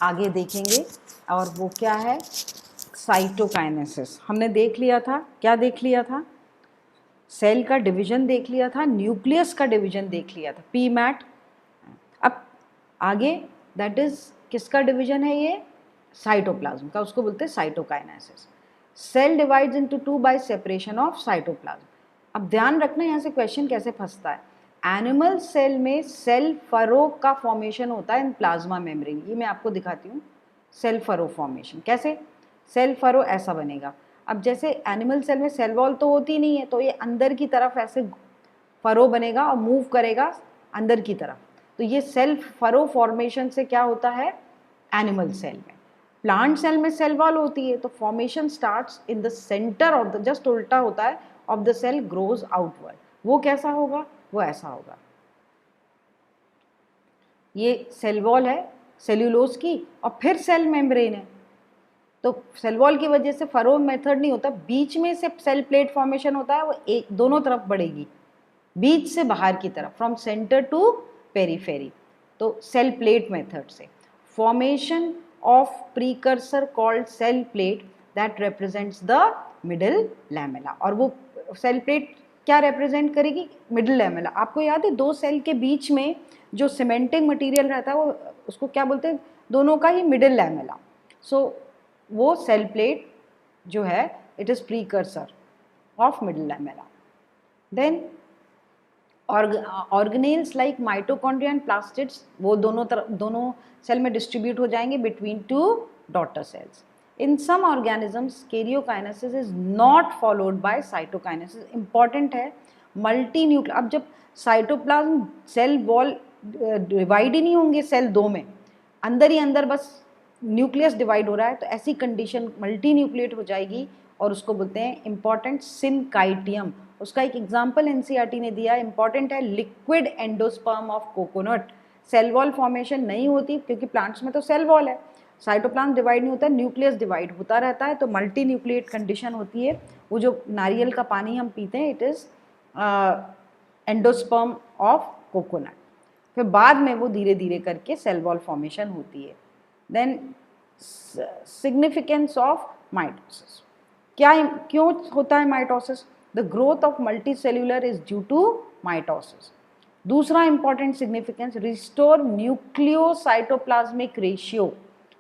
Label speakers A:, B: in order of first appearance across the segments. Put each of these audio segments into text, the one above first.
A: आगे देखेंगे, और वो क्या है, साइटोकाइनेसिस। हमने देख लिया था, क्या देख लिया था, सेल का डिवीजन देख लिया था, न्यूक्लियस का डिवीजन देख लिया था, पीमैट। अब आगे दैट इज किसका डिवीजन है, ये साइटोप्लाज्म का, उसको बोलते हैं cytokinesis. Cell divides into two by separation of cytoplasm. अब ध्यान रखना यहाँ से क्वेश्चन कैसे फंसता है। एनिमल सेल में सेल फरो का फॉर्मेशन होता है इन प्लाज्मा मेम्ब्रेन। ये मैं आपको दिखाती हूँ, सेल फरो फॉर्मेशन कैसे। सेल फरो ऐसा बनेगा। अब जैसे एनिमल सेल में सेल वॉल तो होती नहीं है, तो ये अंदर की तरफ ऐसे फरो बनेगा और मूव करेगा अंदर की तरफ। तो ये सेल फरो फॉर्मेशन से क्या होता है एनिमल सेल में। प्लांट सेल में सेल वॉल होती है, तो formation starts in the centre of the, जस्ट उल्टा होता है, of the cell grows outward. वो कैसा होगा, वो ऐसा होगा। ये सेल वॉल है सेल्यूलोज की, और फिर सेल मेम्ब्रेन है। तो सेल वॉल की वजह से फरो मेथड नहीं होता, बीच में से सेल प्लेट फॉर्मेशन होता है, वो एक दोनों तरफ बढ़ेगी, बीच से बाहर की तरफ, फ्रॉम सेंटर टू पेरीफेरी। तो सेल प्लेट मेथड से formation of precursor called cell plate that represents the middle lamella. और वो सेल प्लेट क्या रिप्रेजेंट करेगी, मिडिल लैमेला। आपको याद है दो सेल के बीच में जो सीमेंटिंग मटेरियल रहता है, वो उसको क्या बोलते हैं, दोनों का ही मिडिल लैमेला। सो वो सेल प्लेट जो है it is precursor of middle lamella. Then organelles like mitochondria and plastids, वो दोनों सेल में डिस्ट्रीब्यूट हो जाएंगे between two daughter cells. In some organisms karyokinesis is not followed by cytokinesis. Important है, multi nuclear. अब जब साइटोप्लाज्म सेल वॉल डिवाइड ही नहीं होंगे सेल दो में, अंदर ही अंदर बस न्यूक्लियस डिवाइड हो रहा है, तो ऐसी कंडीशन मल्टी न्यूक्लिएट हो जाएगी, और उसको बोलते हैं इंपॉर्टेंट सिनकाइटियम। उसका एक एग्जाम्पल एनसीईआरटी ने दिया, इंपॉर्टेंट है, liquid endosperm of coconut. Cell wall formation नहीं होती क्योंकि प्लांट्स में तो सेल वॉल है, साइटोप्लाज्म डिवाइड नहीं होता, न्यूक्लियस डिवाइड होता रहता है, तो मल्टी न्यूक्लिएट कंडीशन होती है। वो जो नारियल का पानी हम पीते हैं, it is endosperm of coconut. फिर बाद में वो धीरे धीरे करके सेल वॉल फॉर्मेशन होती है। देन सिग्निफिकेंस ऑफ माइटोसिस, क्या क्यों होता है mitosis, the growth of multi cellular is due to mitosis. दूसरा important significance, restore nucleocytoplasmic ratio.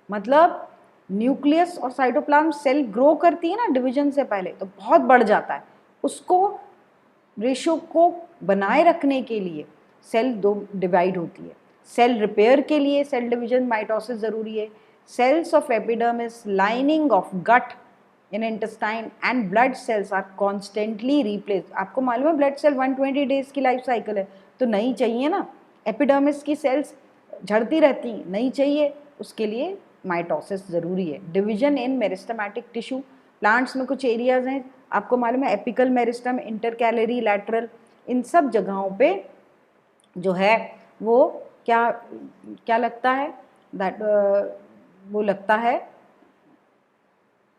A: मतलब न्यूक्लियस और साइटोप्लाज्म सेल ग्रो करती है ना डिवीजन से पहले, तो बहुत बढ़ जाता है, उसको रेशियो को बनाए रखने के लिए सेल दो डिवाइड होती है। सेल रिपेयर के लिए सेल डिवीजन माइटोसिस जरूरी है। Cells of epidermis, lining of gut in intestine and blood cells are constantly replace. आपको मालूम है ब्लड सेल 120 डेज की लाइफ साइकिल है, तो नहीं चाहिए ना, एपिडर्मिस की सेल्स झड़ती रहती, नहीं चाहिए, उसके लिए माइटोसिस जरूरी है। Division in meristematic tissue, plants में कुछ एरियाज हैं, आपको मालूम है एपिकल मेरिस्टम, इंटरकैलरी, लैटरल, इन सब जगहों पे जो है वो क्या क्या लगता है, दैट वो लगता है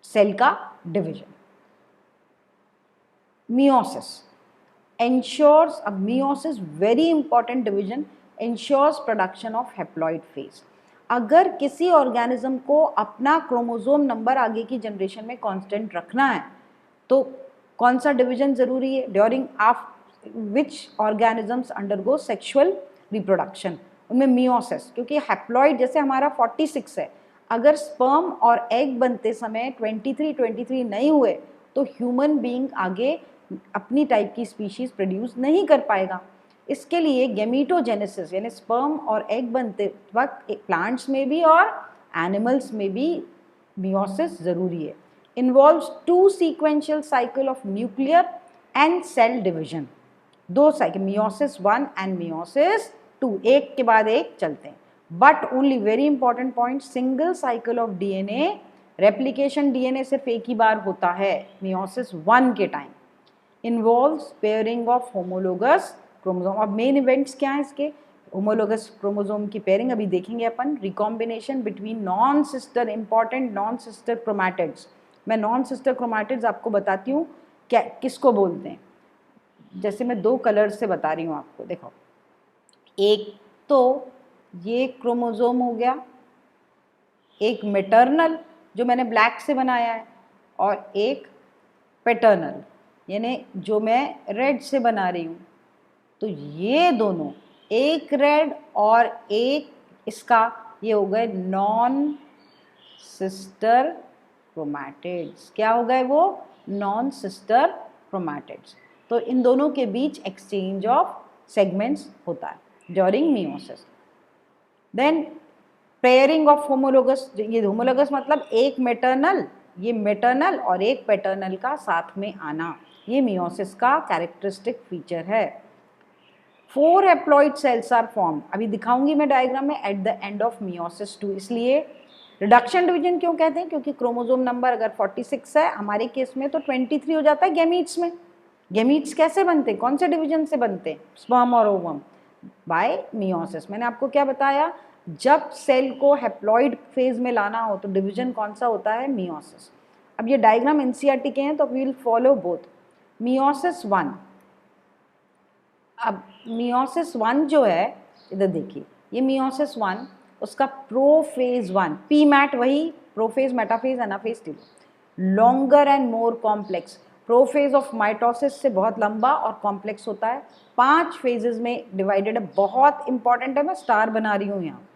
A: सेल का डिवीजन। मियोसिस ensures, अब meiosis very important division, ensures production of haploid phase. अगर किसी ऑर्गेनिज्म को अपना क्रोमोसोम नंबर आगे की जनरेशन में कांस्टेंट रखना है, तो कौन सा डिवीजन जरूरी है, during which organisms undergo sexual reproduction, उनमें मियोसिस। क्योंकि हैप्लॉइड जैसे हमारा 46 है, अगर स्पर्म और एग बनते समय 23 नहीं हुए, तो ह्यूमन बीइंग आगे अपनी टाइप की स्पीशीज प्रोड्यूस नहीं कर पाएगा। इसके लिए गेमीटोजेनेसिस यानी स्पर्म और एग बनते वक्त प्लांट्स में भी और एनिमल्स में भी मियोसिस जरूरी है। Involves two sequential cycle of nuclear and cell division, दो साइकिल, मियोसिस 1 एंड मियोसिस 2, एक के बाद एक चलते हैं। But only very important point, single cycle of DNA, replication DNA सिर्फ एक ही बार होता है मियोसिस 1 के time. Involves pairing of homologous chromosome. अब मेन इवेंट्स क्या हैं इसके, होमोलोगस क्रोमोसोम की पेयरिंग अभी देखेंगे अपन, recombination between non sister, important non sister chromatids. मैं नॉन सिस्टर क्रोमैटिड्स आपको बताती हूँ क्या किसको बोलते हैं, जैसे मैं दो कलर से बता रही हूँ आपको, देखो, एक तो ये क्रोमोसोम हो गया, एक मेटर्नल जो मैंने ब्लैक से बनाया है और एक पैटर्नल यानी जो मैं रेड से बना रही हूँ। तो ये दोनों, एक रेड और एक इसका, ये हो गए नॉन सिस्टर क्रोमैटिड्स। क्या हो गए वो? Non sister chromatids. तो इन दोनों के बीच एक्सचेंज ऑफ सेगमेंट्स होता है during meiosis. Then pairing of homologous, ये होमोलोगस मतलब एक मेटर्नल, ये मेटर्नल और एक पैटर्नल का साथ में आना, ये मियोसिस का कैरेक्टरिस्टिक फीचर है। 4 हैप्लॉइड सेल्स आर फॉर्म, अभी दिखाऊंगी मैं डायग्राम में, at the end of meiosis 2। इसलिए रिडक्शन डिवीजन क्यों कहते हैं? क्योंकि क्रोमोसोम नंबर अगर 46 है, हमारे केस में तो 23 हो जाता है गैमीट्स में। गैमीट्स कैसे बनते हैं, कौन से डिवीजन से बनते हैं? स्पर्म और ओवम, बाय मियोसिस। मैंने आपको क्या बताया, जब सेल को हैप्लॉइड फेज में लाना हो तो डिवीजन कौन सा होता है? मियोसिस। अब ये डायग्राम एनसीईआरटी के हैं तो we will follow both. Meiosis 1, अब मियोसिस 1 जो है, इधर देखिए, ये मियोसिस 1, उसका प्रोफेज 1, पी मैट वही, prophase, metaphase, anaphase, telophase, longer and more complex. Prophase of mitosis से बहुत लंबा और कॉम्प्लेक्स होता है, 5 फेजेस में डिवाइडेड है। बहुत इंपॉर्टेंट है, मैं स्टार बना रही हूँ यहाँ।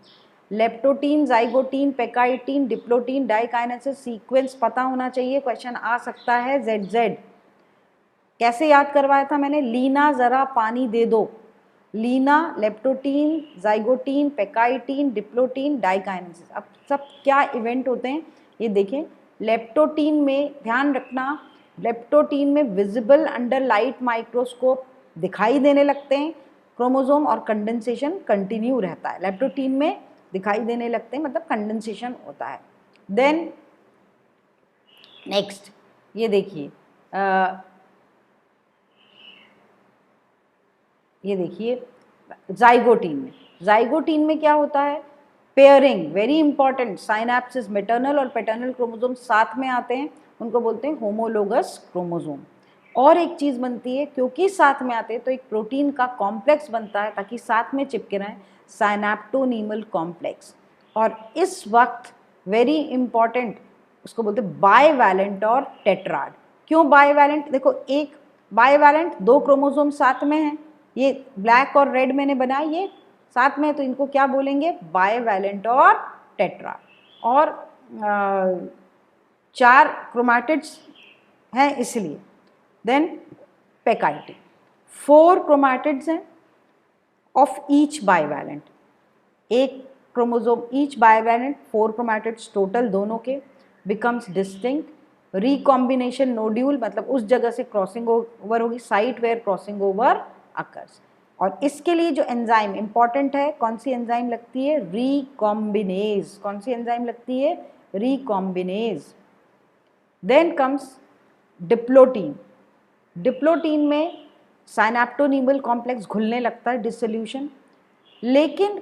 A: Leptotene, zygotene, pachytene, diplotene, diakinesis, sequence पता होना चाहिए, क्वेश्चन आ सकता है। ZZ कैसे याद करवाया था मैंने? लीना जरा पानी दे दो। Leena, leptotene, zygotene, pachytene, diplotene, diakinesis. अब सब क्या इवेंट होते हैं ये देखें। लेप्टोटीन में ध्यान रखना, लेप्टोटीन में विजिबल अंडर लाइट माइक्रोस्कोप दिखाई देने लगते हैं क्रोमोसोम और कंडेंसेशन कंटिन्यू रहता है। लेप्टोटीन में दिखाई देने लगते हैं मतलब कंडेंसेशन होता है। देन नेक्स्ट ये देखिए, ये देखिए जाइगोटीन में क्या होता है? Pairing, very important. Synapses, maternal और पैटर्नल क्रोमोसोम साथ में आते हैं, उनको बोलते हैं होमोलोगस क्रोमोसोम। और एक चीज बनती है, क्योंकि साथ में आते हैं तो एक प्रोटीन का कॉम्प्लेक्स बनता है ताकि साथ में चिपके रहें, साइनैप्टोनीमल कॉम्प्लेक्स। और इस वक्त वेरी इंपॉर्टेंट, उसको बोलते हैं बाइवैलेंट और टेट्राड। क्यों बाइवैलेंट? देखो, एक बाइवैलेंट, 2 क्रोमोसोम साथ में हैं, ये ब्लैक और रेड मैंने बनाया, ये साथ में है, तो इनको क्या बोलेंगे? बाइवैलेंट और टेट्रा। और 4 क्रोमैटिड्स हैं इसलिए। देन पेकाइटिन, 4 क्रोमैटिड्स हैं ऑफ ईच बाइवैलेंट, एक chromosome each bivalent, 4 chromatids total दोनों के, बिकम्स डिस्टिंक्ट। रिकॉम्बिनेशन नोड्यूल मतलब उस जगह से क्रॉसिंग ओवर होगी, site where crossing over occurs. और इसके लिए जो एंजाइम इंपॉर्टेंट है, कौन सी एंजाइम लगती है? रिकॉम्बिनेज। कौन सी एंजाइम लगती है? Recombinase. Then comes diplotene. Diplotene में साइनैप्टोनीमल कॉम्प्लेक्स घुलने लगता है, डिसोल्यूशन, लेकिन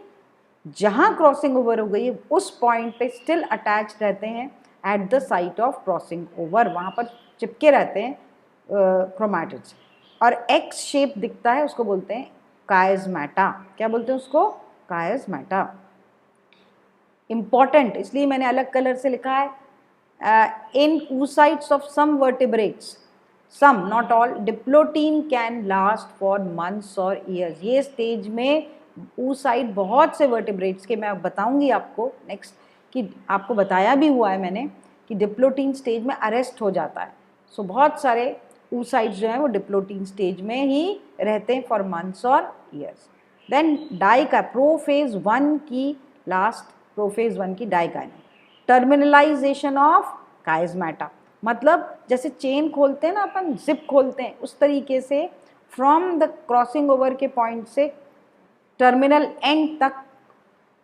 A: जहां क्रॉसिंग ओवर हो गई है उस पॉइंट पे स्टिल अटैच रहते हैं at the site of crossing over, वहां पर चिपके रहते हैं क्रोमैटिड्स। और एक्स शेप दिखता है, उसको बोलते हैं कायस्मेटा। क्या बोलते हैं उसको? कायस्मेटा। इंपॉर्टेंट इसलिए मैंने अलग कलर से लिखा है। इन oocytes of some vertebrates, some not all, diplotin can last for months or years। ये स्टेज में oocyte बहुत से vertebrates के, मैं बताऊंगी आपको नेक्स्ट, कि आपको बताया भी हुआ है मैंने कि डिप्लोटीन स्टेज में अरेस्ट हो जाता है। सो बहुत सारे oocytes जो हैं वो डिप्लोटीन स्टेज में ही रहते हैं फॉर मंथ्स और ईयर्स। देन डाई का प्रोफेज 1 की लास्ट, प्रोफेज 1 की डाइकाइनेसिस। टर्मिनलाइजेशन ऑफ कायस्मेटा मतलब जैसे चेन खोलते हैं ना अपन, जिप खोलते हैं, उस तरीके से फ्रॉम द क्रॉसिंग ओवर के पॉइंट से टर्मिनल एंड तक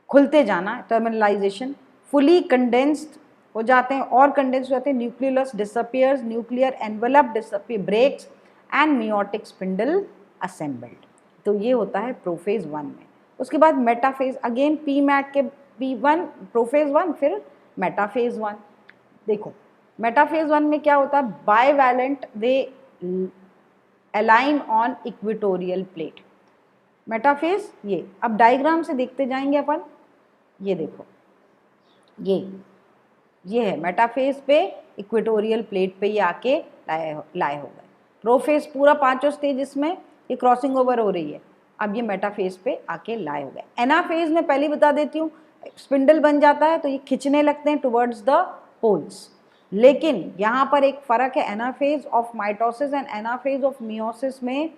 A: खुलते जाना, टर्मिनलाइजेशन। फुली कंडेंस्ड हो जाते हैं और कंडेंस हो जाते हैं, nucleus disappears, nuclear envelope disappear, breaks and meiotic spindle assembled. तो ये होता है प्रोफेज 1 में। उसके बाद मेटाफेज, अगेन पी मैट के P1 प्रोफेज 1, फिर मेटाफेज 1। देखो मेटाफेज 1 में क्या होता है? Bivalent, they align on equatorial plate. Metaphase ये, अब डायग्राम से देखते जाएंगे अपन। ये देखो, ये है मेटाफेज पे, इक्वेटोरियल प्लेट पे ये आके लाए हो गए। प्रोफेज पूरा 5 स्टेज इसमें ये क्रॉसिंग ओवर हो रही है, अब ये मेटाफेज पे आके लाए हो गए। एनाफेज में पहले बता देती हूँ, स्पिंडल बन जाता है तो ये खिंचने लगते हैं टुवर्ड्स द पोल्स। लेकिन यहाँ पर एक फ़र्क है anaphase of mitosis and anaphase of meiosis में।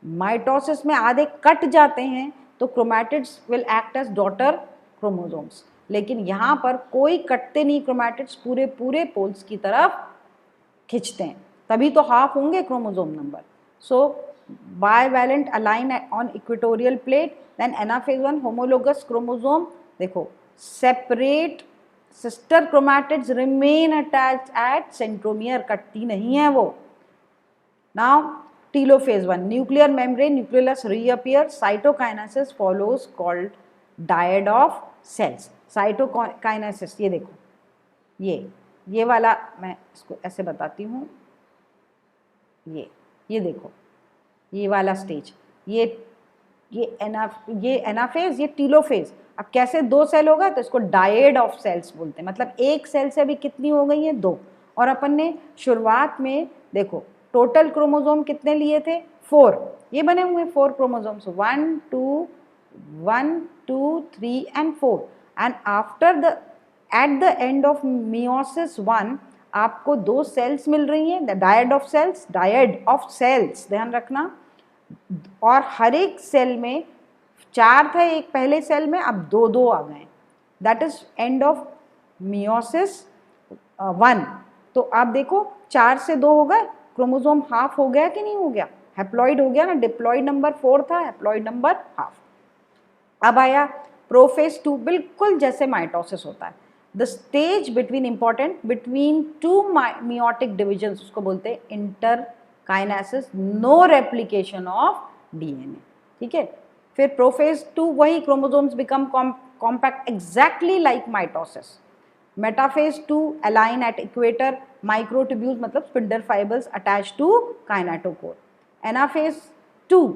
A: माइटोसिस में आधे कट जाते हैं तो chromatids will act as daughter chromosomes, लेकिन यहाँ पर कोई कटते नहीं, क्रोमैटिड्स पूरे पूरे पोल्स की तरफ खींचते हैं, तभी तो हाफ होंगे chromosome number. So bivalent align on equatorial plate, then anaphase 1 homologous chromosome, देखो separate sister chromatids remain attached at centromere, कटती नहीं है वो। Now telophase 1 nuclear membrane nucleus reappear, cytokinesis follows called dyad of cells. Cytokinesis ये देखो, ये वाला मैं इसको ऐसे बताती हूँ, ये देखो ये वाला स्टेज, ये एनाफेज, ये टीलोफेज। अब कैसे 2 सेल होगा तो इसको डायड ऑफ सेल्स बोलते हैं, मतलब एक सेल से अभी कितनी हो गई है 2। और अपन ने शुरुआत में देखो टोटल क्रोमोसोम कितने लिए थे 4, ये बने हुए 4 chromosomes 1 2 3 and 4। And after at the end of meiosis 1 आपको 2 सेल्स मिल रही हैं, द डायड ऑफ सेल्स ध्यान रखना। और हर एक सेल में 4 थे एक पहले सेल में, अब 2 आ गए, that is end of meiosis 1। तो आप देखो 4 से 2 हो गए, क्रोमोसोम हाफ हो गया कि नहीं हो गया, हैप्लॉइड हो गया ना, डिप्लॉइड नंबर 4 था, हैप्लॉइड नंबर हाफ। अब आया प्रोफेज 2, बिल्कुल जैसे माइटोसिस होता है, the stage between 2 meiotic division, उसको बोलते हैं interkinesis, no replication of DNA, ठीक है। फिर प्रोफेज 2 वही, chromosomes become compact exactly like mitosis. Metaphase 2 align at equator, microtubules मतलब spindle fibres attach to kinetochore. Anaphase 2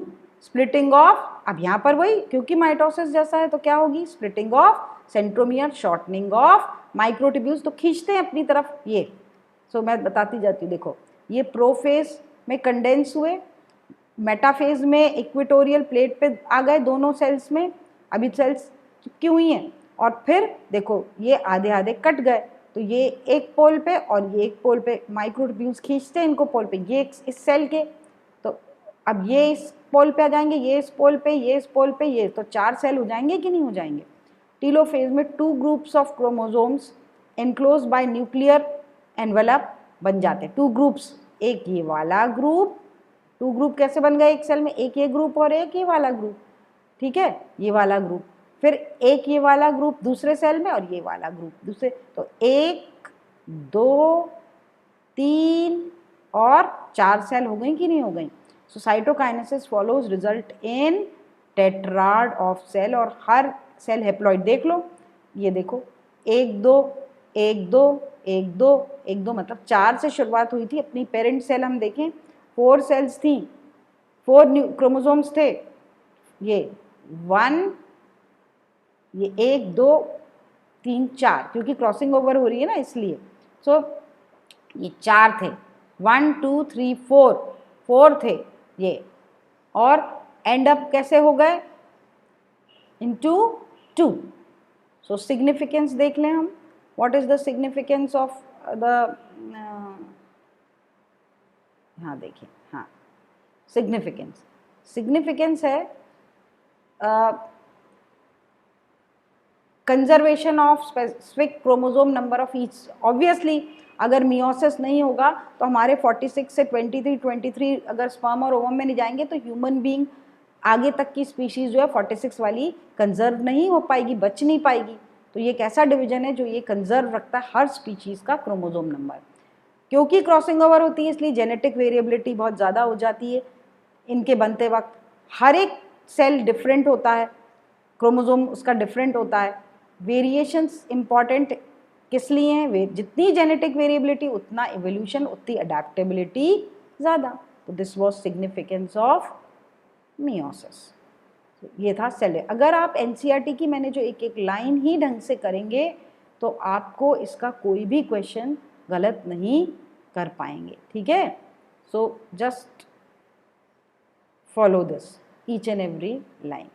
A: splitting of, अब यहाँ पर वही क्योंकि माइटोसिस जैसा है तो क्या होगी, splitting of centromere, shortening of microtubules, तो खींचते हैं अपनी तरफ ये। सो मैं बताती जाती हूँ, देखो ये प्रोफेज में कंडेंस हुए, मेटाफेज में इक्वेटोरियल प्लेट पे आ गए दोनों सेल्स में, अभी सेल्स चिपकी हुई हैं, और फिर देखो ये आधे आधे कट गए, तो ये एक पोल पे और ये एक पोल पे, माइक्रोट्यूब्यूल्स खींचते हैं इनको पोल पे, ये इस सेल के, तो अब ये इस पोल पे आ जाएंगे, ये इस पोल पे, ये इस पोल पे, ये तो 4 सेल हो जाएंगे कि नहीं हो जाएंगे। टीलोफेज में 2 groups of chromosomes enclose by nuclear envelope बन जाते हैं, 2 ग्रुप्स, एक ये वाला ग्रुप, 2 ग्रुप कैसे बन गए एक सेल में, एक ये ग्रुप और एक ये वाला ग्रुप, ठीक है, ये वाला ग्रुप, फिर एक ये वाला ग्रुप दूसरे सेल में और ये वाला ग्रुप दूसरे, तो 1 2 3 और 4 सेल हो गई कि नहीं हो गई। So cytokinesis follows result in tetrad of cell, और हर सेल हैप्लॉइड देख लो, ये देखो 1 2 1 2 1 2 1 2, मतलब 4 से शुरुआत हुई थी अपनी पेरेंट सेल, हम देखें 4 सेल्स थी, 4 क्रोमोसोम्स थे, ये 1 ये 1 2 3 4, क्योंकि क्रॉसिंग ओवर हो रही है ना इसलिए। सो ये 4 थे, 1 2 3 4 थे ये, और एंड अप कैसे हो गए इनटू 2। सो सिग्निफिकेंस देख लें हम, what is the significance of the, हाँ देखिए, हाँ सिग्निफिकेंस है conservation of specific chromosome number of each. Obviously अगर मियोसिस नहीं होगा तो हमारे 46 से 23 अगर स्पर्म और ओवम में नहीं जाएंगे तो ह्यूमन बीइंग आगे तक की स्पीशीज जो है 46 वाली कंजर्व नहीं हो पाएगी, बच नहीं पाएगी। तो ये एक ऐसा डिवीजन है जो ये कंजर्व रखता है हर स्पीशीज का क्रोमोसोम नंबर। क्योंकि क्रॉसिंग ओवर होती है इसलिए जेनेटिक वेरिएबिलिटी बहुत ज़्यादा हो जाती है इनके बनते वक्त, हर एक सेल डिफरेंट होता है, क्रोमोसोम उसका डिफरेंट होता है। वेरिएशंस इंपॉर्टेंट किस लिए हैं, जितनी जेनेटिक वेरिएबिलिटी उतना एवोल्यूशन, उतनी अडेप्टेबिलिटी ज़्यादा। तो this was significance of meiosis. ये था सेल। अगर आप एनसीईआरटी की मैंने जो एक एक लाइन ही ढंग से करेंगे तो आपको इसका कोई भी क्वेश्चन गलत नहीं कर पाएंगे, ठीक है। So just follow this each and every line.